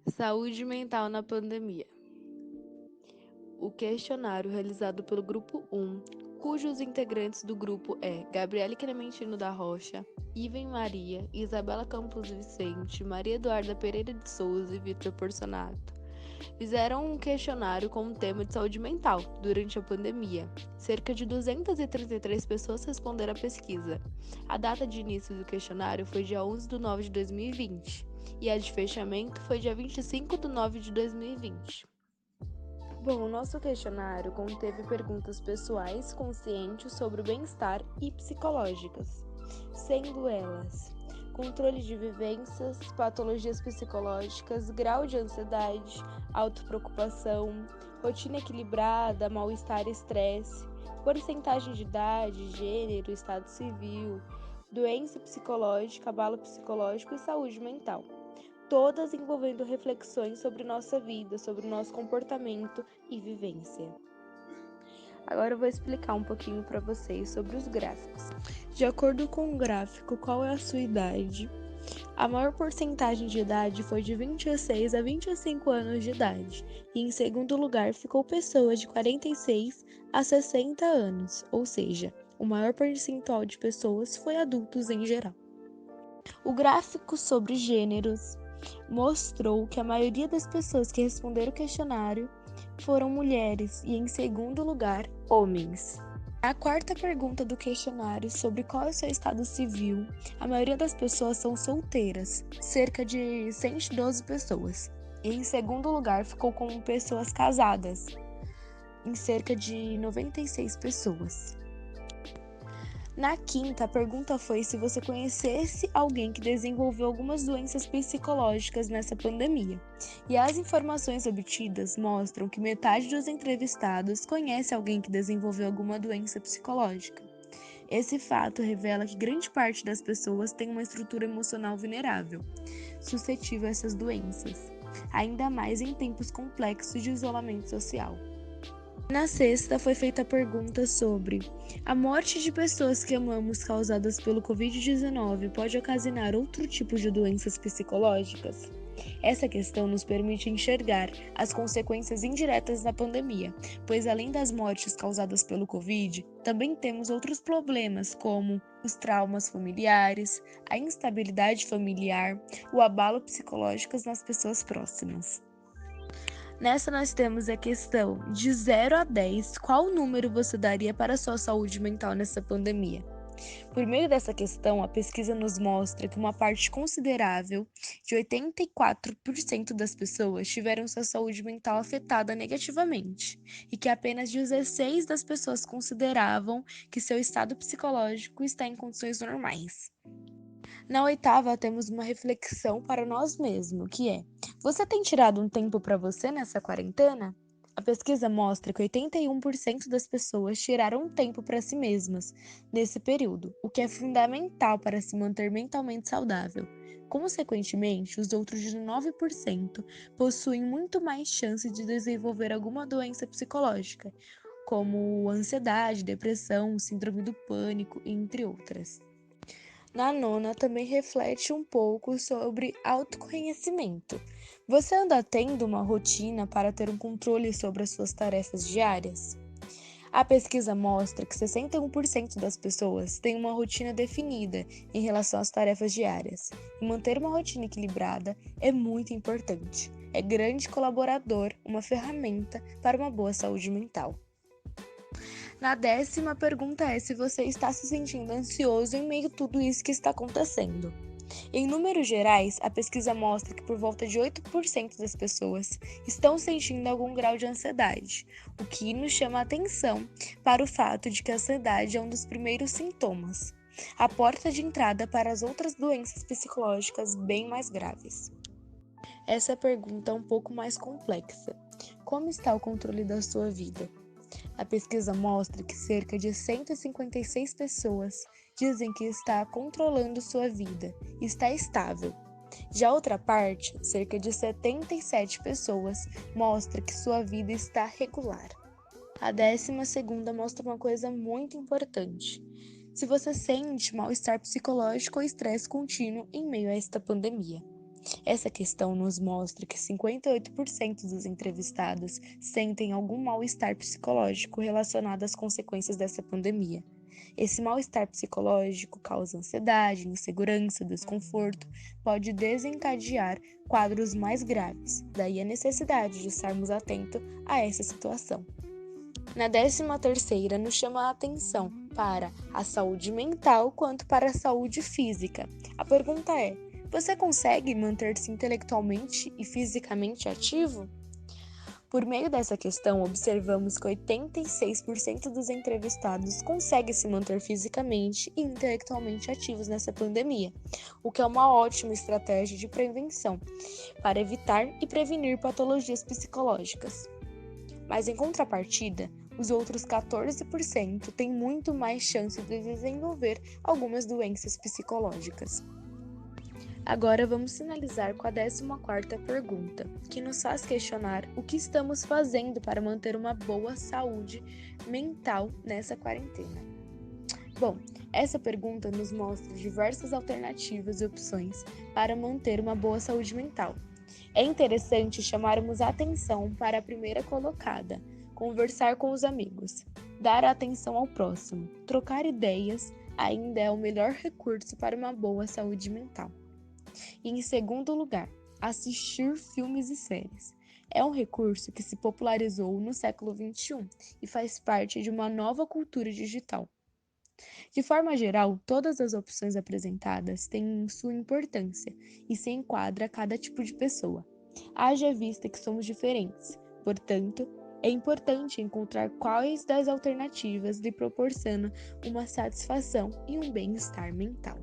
Saúde mental na pandemia. O questionário realizado pelo Grupo 1, cujos integrantes do grupo é Gabriele Clementino da Rocha, Iven Maria, Isabela Campos Vicente, Maria Eduarda Pereira de Souza e Vitor Porcionato, fizeram um questionário com o tema de saúde mental durante a pandemia. Cerca de 233 pessoas responderam à pesquisa. A data de início do questionário foi dia 11 de nove de 2020 e a de fechamento foi dia 25 de nove de 2020. Bom, o nosso questionário conteve perguntas pessoais conscientes sobre o bem-estar e psicológicas, sendo elas controle de vivências, patologias psicológicas, grau de ansiedade, autopreocupação, rotina equilibrada, mal-estar e estresse, porcentagem de idade, gênero, estado civil, doença psicológica, abalo psicológico e saúde mental. Todas envolvendo reflexões sobre nossa vida, sobre o nosso comportamento e vivência. Agora eu vou explicar um pouquinho para vocês sobre os gráficos. De acordo com o gráfico, qual é a sua idade? A maior porcentagem de idade foi de 26 a 25 anos de idade, e em segundo lugar ficou pessoas de 46 a 60 anos, ou seja, o maior percentual de pessoas foi adultos em geral. O gráfico sobre gêneros mostrou que a maioria das pessoas que responderam o questionário foram mulheres e, em segundo lugar, homens. A quarta pergunta do questionário sobre qual é o seu estado civil, a maioria das pessoas são solteiras, cerca de 112 pessoas. E em segundo lugar ficou com pessoas casadas, em cerca de 96 pessoas. Na quinta, a pergunta foi se você conhecesse alguém que desenvolveu algumas doenças psicológicas nessa pandemia. E as informações obtidas mostram que metade dos entrevistados conhece alguém que desenvolveu alguma doença psicológica. Esse fato revela que grande parte das pessoas tem uma estrutura emocional vulnerável, suscetível a essas doenças, ainda mais em tempos complexos de isolamento social. Na sexta, foi feita a pergunta sobre a morte de pessoas que amamos causadas pelo Covid-19 pode ocasionar outro tipo de doenças psicológicas? Essa questão nos permite enxergar as consequências indiretas da pandemia, pois além das mortes causadas pelo Covid, também temos outros problemas como os traumas familiares, a instabilidade familiar, o abalo psicológico nas pessoas próximas. Nessa nós temos a questão de 0 a 10, qual número você daria para a sua saúde mental nessa pandemia? Por meio dessa questão, a pesquisa nos mostra que uma parte considerável, de 84% das pessoas, tiveram sua saúde mental afetada negativamente, e que apenas 16% das pessoas consideravam que seu estado psicológico está em condições normais. Na oitava, temos uma reflexão para nós mesmos, que é: você tem tirado um tempo para você nessa quarentena? A pesquisa mostra que 81% das pessoas tiraram um tempo para si mesmas nesse período, o que é fundamental para se manter mentalmente saudável. Consequentemente, os outros 19% possuem muito mais chance de desenvolver alguma doença psicológica, como ansiedade, depressão, síndrome do pânico, entre outras. Na nona, também reflete um pouco sobre autoconhecimento. Você anda tendo uma rotina para ter um controle sobre as suas tarefas diárias? A pesquisa mostra que 61% das pessoas têm uma rotina definida em relação às tarefas diárias, e manter uma rotina equilibrada é muito importante. É grande colaborador, uma ferramenta para uma boa saúde mental. Na décima pergunta é se você está se sentindo ansioso em meio a tudo isso que está acontecendo. Em números gerais, a pesquisa mostra que por volta de 8% das pessoas estão sentindo algum grau de ansiedade, o que nos chama a atenção para o fato de que a ansiedade é um dos primeiros sintomas, a porta de entrada para as outras doenças psicológicas bem mais graves. Essa pergunta é um pouco mais complexa. Como está o controle da sua vida? A pesquisa mostra que cerca de 156 pessoas dizem que está controlando sua vida e está estável. Já a outra parte, cerca de 77 pessoas, mostra que sua vida está regular. A 12ª mostra uma coisa muito importante. Se você sente mal-estar psicológico ou estresse contínuo em meio a esta pandemia. Essa questão nos mostra que 58% dos entrevistados sentem algum mal-estar psicológico relacionado às consequências dessa pandemia. Esse mal-estar psicológico causa ansiedade, insegurança, desconforto, pode desencadear quadros mais graves. Daí a necessidade de estarmos atentos a essa situação. Na 13ª, nos chama a atenção para a saúde mental quanto para a saúde física. A pergunta é: você consegue manter-se intelectualmente e fisicamente ativo? Por meio dessa questão, observamos que 86% dos entrevistados conseguem se manter fisicamente e intelectualmente ativos nessa pandemia, o que é uma ótima estratégia de prevenção para evitar e prevenir patologias psicológicas. Mas em contrapartida, os outros 14% têm muito mais chance de desenvolver algumas doenças psicológicas. Agora vamos finalizar com a 14ª pergunta, que nos faz questionar o que estamos fazendo para manter uma boa saúde mental nessa quarentena. Bom, essa pergunta nos mostra diversas alternativas e opções para manter uma boa saúde mental. É interessante chamarmos a atenção para a primeira colocada, conversar com os amigos, dar atenção ao próximo, trocar ideias ainda é o melhor recurso para uma boa saúde mental. E em segundo lugar, assistir filmes e séries. É um recurso que se popularizou no século XXI e faz parte de uma nova cultura digital. De forma geral, todas as opções apresentadas têm sua importância e se enquadra a cada tipo de pessoa. Haja vista que somos diferentes, portanto, é importante encontrar quais das alternativas lhe proporcionam uma satisfação e um bem-estar mental.